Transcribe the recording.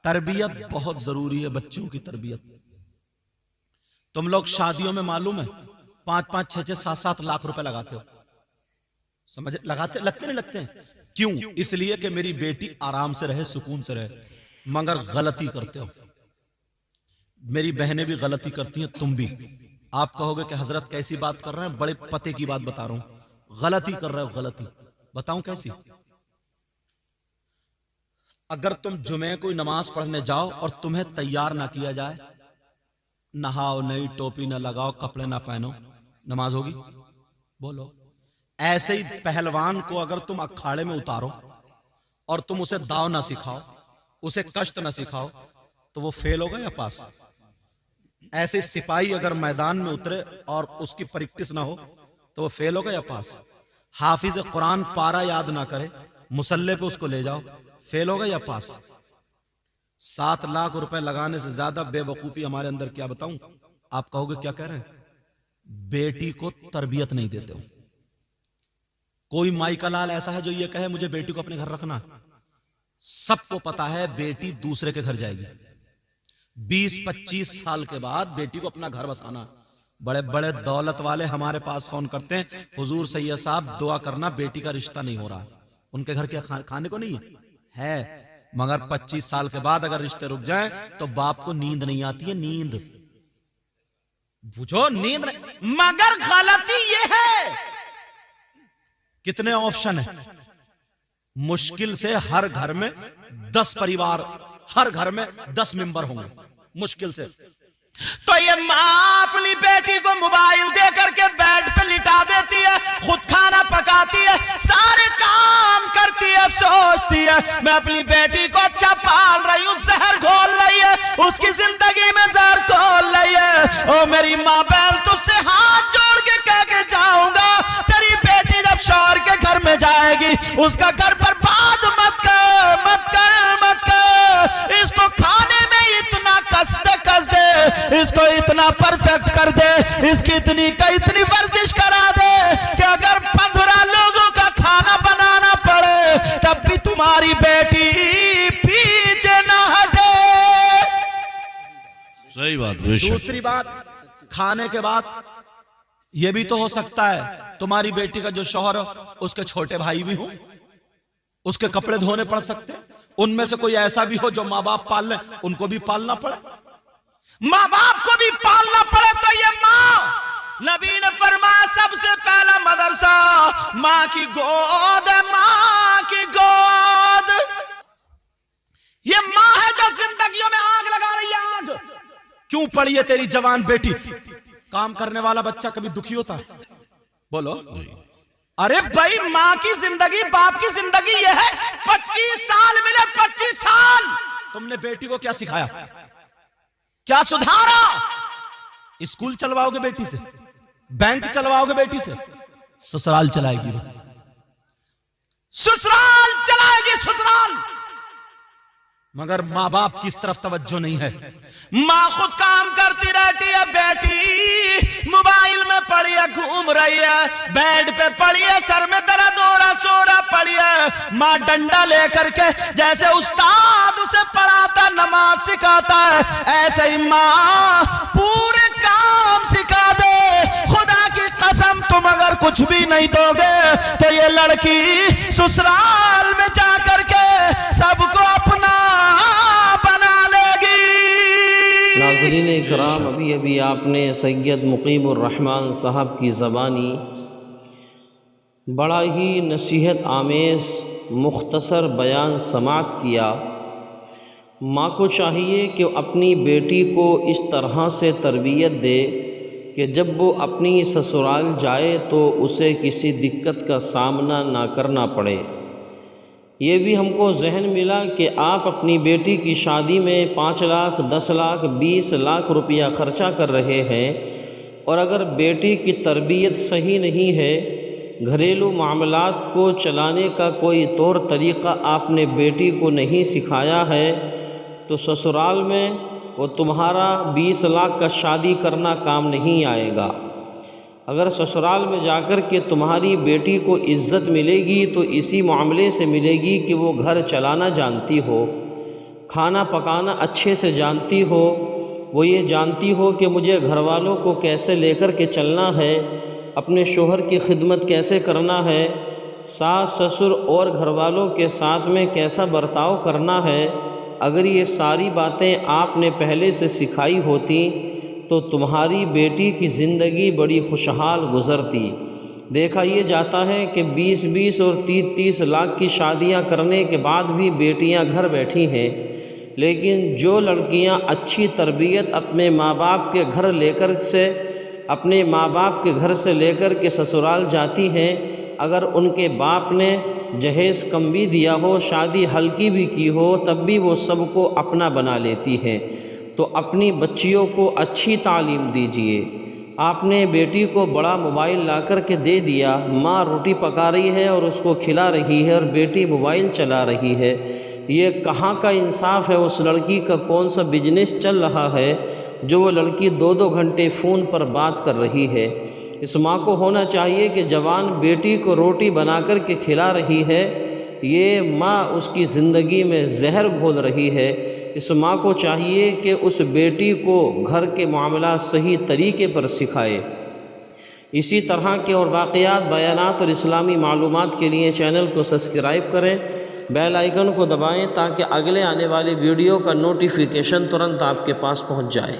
तरबियत बहुत जरूरी है, बच्चों की तरबियत। तुम लोग शादियों में मालूम है 5-5, 6-6, 7-7 लाख रुपए लगाते हो, समझ लगाते लगते नहीं लगते हैं? क्यों? इसलिए कि मेरी बेटी आराम से रहे, सुकून से रहे। मगर गलती करते हो। मेरी बहनें भी गलती करती हैं, तुम भी। आप कहोगे कि हजरत कैसी बात कर रहे हैं, बड़े पते की बात बता रहा हूं। गलती कर रहे हो, गलती बताऊं कैसी? अगर तुम जुमे कोई नमाज पढ़ने जाओ और तुम्हें तैयार ना किया जाए, नहाओ नहीं, टोपी ना लगाओ, कपड़े ना पहनो, नमाज होगी? बोलो। ऐसे ही पहलवान को अगर तुम अखाड़े में उतारो और तुम उसे दाव ना सिखाओ, उसे कष्ट ना सिखाओ, तो वो फेल होगा या पास? ऐसे सिपाही अगर मैदान में उतरे और उसकी प्रैक्टिस ना हो, तो वो फेल होगा या पास? हाफिज कुरान पारा याद ना करे, मुसल्ले पे उसको ले जाओ, फेल होगा या पास? 7 लाख रुपए लगाने से ज्यादा बेवकूफी हमारे अंदर क्या बताऊं? आप कहोगे क्या कह रहे हैं? बेटी को तरबियत नहीं देते हो। कोई माई का लाल ऐसा है जो ये कहे मुझे बेटी को अपने घर रखना? सबको पता है बेटी दूसरे के घर जाएगी। 20-25 साल के बाद बेटी को अपना घर बसाना। बड़े बड़े दौलत वाले हमारे पास फोन करते हैं, हुजूर सैयद साहब दुआ करना, बेटी का रिश्ता नहीं हो रहा। उनके घर क्या खाने को नहीं है? मगर 25 साल के बाद अगर रिश्ते रुक जाएं तो बाप को नींद नहीं आती है, नींद बुझो, नींद नहीं। मगर गलती यह है, कितने ऑप्शन है? मुश्किल से हर घर में 10 परिवार, हर घर में 10 मेंबर होंगे मुश्किल से। तो ये माँ अपनी बेटी को मोबाइल दे करके बेड पे लिटा देती है, खुद खाना पकाती है, सारे काम करती है, सोचती है मैं अपनी बेटी को अच्छा पाल रही हूँ, जहर घोल रही है, उसकी जिंदगी में जहर घोल रही है। ओ मेरी माँ बहन, तुझसे हाथ जोड़ के कह के जाऊंगा, तेरी बेटी जब शौहर के घर में जाएगी उसका घर बर्बाद मत कर, मत कर, मत कर। इसको खाने में इतना कस दे, इसको इतना परफेक्ट कर दे, इसकी इतनी वर्जिश करा दे कि अगर 15 लोगों का खाना बनाना पड़े तब भी तुम्हारी बेटी पीछे ना हटे। सही बात। दूसरी बात, खाने के बाद यह भी तो हो सकता है तुम्हारी बेटी का जो शौहर हो उसके छोटे भाई भी हो, उसके कपड़े धोने पड़ सकते हैं। उनमें से कोई ऐसा भी हो जो माँ बाप पाल ले, उनको भी पालना पड़े, माँ बाप को भी पालना पड़े। तो ये माँ, नबी ने फरमाया सबसे पहला मदरसा माँ की गोद है, माँ की गोद। ये माँ है जो जिंदगियों में आग लगा रही है, आग। क्यों पड़ी है तेरी जवान बेटी? काम करने वाला बच्चा कभी दुखी होता? बोलो। अरे भाई, माँ की जिंदगी, बाप की जिंदगी ये है। 25 साल मिले, 25 साल तुमने बेटी को क्या सिखाया, क्या सुधारा? स्कूल चलवाओगे बेटी से, बैंक चलवाओगे बेटी से, ससुराल चलाएगी, ससुराल चलाएगी, ससुराल। मगर माँ बाप की इस तरफ तवज्जो नहीं है। माँ खुद काम करती रहती है, बेटी मोबाइल में पड़ी है, घूम रही है, बेड पे पड़ी है, सर में दर्द हो रहा, सो रहा पड़ी है। माँ डंडा लेकर के जैसे उस्ताद उसे पढ़ाता, नमाज सिखाता है, ऐसे ही माँ पूरे काम सिखा दे। खुदा की कसम, तुम अगर कुछ भी नहीं दोगे तो ये लड़की ससुराल में जाकर के सबको अपना बना लेगी। नाज़रीन इकराम, अभी अभी आपने सैयद मुक़ीमुर रहमान साहब की ज़बानी बड़ा ही नसीहत आमेज़ मुख्तसर बयान समाअत किया। माँ को चाहिए कि अपनी बेटी को इस तरह से तरबियत दे कि जब वो अपनी ससुराल जाए तो उसे किसी दिक्कत का सामना ना करना पड़े। ये भी हमको जहन मिला कि आप अपनी बेटी की शादी में 5 लाख, 10 लाख, 20 लाख रुपया ख़र्चा कर रहे हैं, और अगर बेटी की तरबियत सही नहीं है, घरेलू मामलात को चलाने का कोई तौर तरीक़ा आपने बेटी को नहीं सिखाया है, तो ससुराल में वो तुम्हारा 20 लाख का शादी करना काम नहीं आएगा। अगर ससुराल में जाकर के तुम्हारी बेटी को इज़्ज़त मिलेगी तो इसी मामले से मिलेगी कि वो घर चलाना जानती हो, खाना पकाना अच्छे से जानती हो, वो ये जानती हो कि मुझे घर वालों को कैसे लेकर के चलना है, अपने शोहर की खिदमत कैसे करना है, सास ससुर और घर वालों के साथ में कैसा बर्ताव करना है, अगर ये सारी बातें आपने पहले से सिखाई होती तो तुम्हारी बेटी की ज़िंदगी बड़ी खुशहाल गुज़रती। देखा ये जाता है कि 20-20 और 30-30 लाख की शादियां करने के बाद भी बेटियां घर बैठी हैं, लेकिन जो लड़कियां अच्छी तरबियत अपने माँ बाप के घर लेकर से अपने माँ बाप के घर से लेकर के ससुराल जाती हैं, अगर उनके बाप ने जहेज़ कम भी दिया हो, शादी हल्की भी की हो, तब भी वो सबको अपना बना लेती हैं। तो अपनी बच्चियों को अच्छी तालीम दीजिए। आपने बेटी को बड़ा मोबाइल ला कर के दे दिया, माँ रोटी पका रही है और उसको खिला रही है और बेटी मोबाइल चला रही है, ये कहाँ का इंसाफ है? उस लड़की का कौन सा बिजनेस चल रहा है जो वो लड़की 2-2 घंटे फ़ोन पर बात कर रही है? इस माँ को होना चाहिए कि जवान बेटी को रोटी बना कर के खिला रही है, ये माँ उसकी ज़िंदगी में जहर घोल रही है। इस माँ को चाहिए कि उस बेटी को घर के मामला सही तरीके पर सिखाए। इसी तरह के और वाक़यात, बयानात और इस्लामी मालूमात के लिए चैनल को सब्सक्राइब करें, बेल आइकन को दबाएं ताकि अगले आने वाले वीडियो का नोटिफिकेशन तुरंत आपके पास पहुंच जाए।